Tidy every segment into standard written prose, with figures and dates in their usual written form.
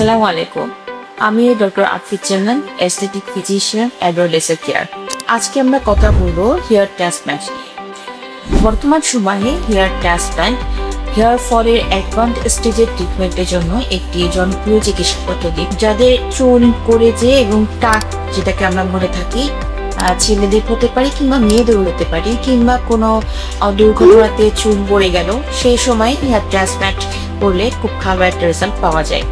আসসালামু আলাইকুম। আমি doctor Afif Jannan, aesthetic physician, Adore laser care. আজকে আমরা কথা বলবো হেয়ার ট্রান্সপ্ল্যান্ট নিয়ে। বর্তমান সময়ে হেয়ার ট্রান্সপ্ল্যান্ট হেয়ার ফলের অ্যাডভান্স স্টেজের ট্রিটমেন্টের জন্য একটি জনপ্রিয় চিকিৎসা পদ্ধতি। যাদের চুল পড়েছে এবং টাক, যেটাকে আমরা বলে থাকি, ছেলেদের হতে পারে কিংবা মেয়েদের হতে পারে, কিংবা কোনো দুর্ঘটনাতে চুল পড়ে গেল, সেই সময় হেয়ার ট্রান্সপ্ল্যান্ট করলে খুব ভালো একটা রেজাল্ট পাওয়া যায়।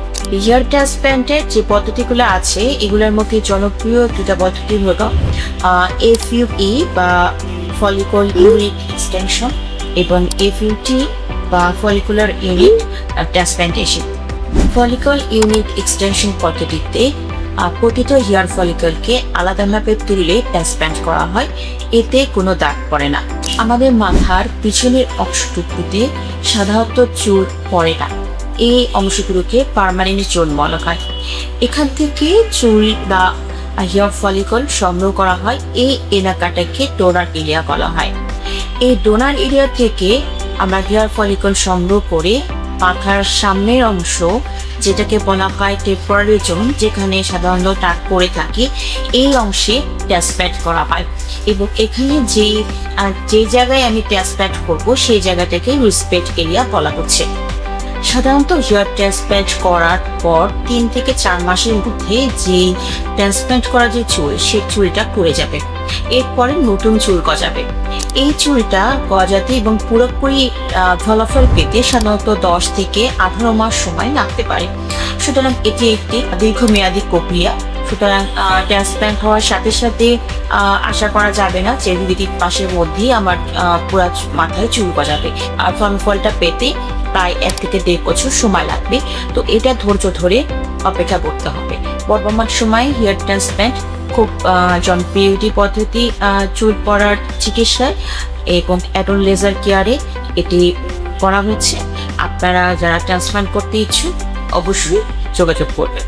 হেয়ার ট্রান্সপ্ল্যান্টের যে পদ্ধতিগুলো আছে, এগুলোর মধ্যে জনপ্রিয় দুটা পদ্ধতি হলো এফইউই বা ফলিকল ইউনিট এক্সটেনশন এবং এফইউটি বা follicular unit transplantation. Follicle unit extension পদ্ধতিতে প্রতিটা হেয়ার ফলিকলকে আলাদাভাবে তুলে ট্রান্সপ্ল্যান্ট করা হয়, এতে কোনো দাগ পড়ে না। আমাদের মাথার পিছনের অংশটুকুতে সাধারণত চুল পড়ে না, এই অংশগুলোকে পার্মানেন্ট জোন বলা হয়। এখান থেকে চুল বা হেয়ার ফলিকল সংগ্রহ করা হয়, এই এলাকাটাকে ডোনার এরিয়া বলা হয়। এই ডোনার এরিয়া থেকে আমরা হেয়ার ফলিকল সংগ্রহ করে মাথার সামনের অংশ, যেটাকে বলা হয় টেম্পোরারি জোন, যেখানে সাধারণত টাক পড়ে থাকে, এই অংশে ট্রান্সপ্ল্যান্ট করা হয়। এবং এখানে যে জায়গায় আমি ট্রান্সপ্ল্যান্ট করবো, সেই জায়গাটাকে রিসপেক্ট এরিয়া বলা হচ্ছে। সাধারণত হেয়ার ট্রান্সপ্ল্যান্ট করার পর 3 থেকে 4 মাসের মধ্যে যে ট্রান্সপ্ল্যান্ট করা যে চুল, সেই চুলটা পড়ে যাবে। এরপরে নতুন চুল গজাবে। এই চুলটা গজাতে এবং পুরোপুরি ফলাফল পেতে সাধারণত 10 থেকে 18 মাস সময় লাগতে পারে। সুতরাং এটি একটি দীর্ঘমেয়াদী প্রক্রিয়া। সুতরাং ট্রান্সপ্ল্যান্ট হওয়ার সাথে সাথে আশা করা যাবে না যে 2-3 মাসের মধ্যেই আমার পুরো মাথায় চুল গজাবে। আর ফলাফলটা পেতে প্রায় 1 থেকে 1.5 বছর সময় লাগবে। তো এটা ধৈর্য ধরে অপেক্ষা করতে হবে। বর্তমান সময়ে হেয়ার ট্রান্সপ্ল্যান্ট খুব জনপ্রিয় পদ্ধতি চুল পড়ার চিকিৎসায়, এবং অ্যাডোর লেজার কেয়ারে এটি করা হচ্ছে। আপনারা যারা ট্রান্সপ্ল্যান্ট করতে ইচ্ছুক, অবশ্যই যোগাযোগ করবেন।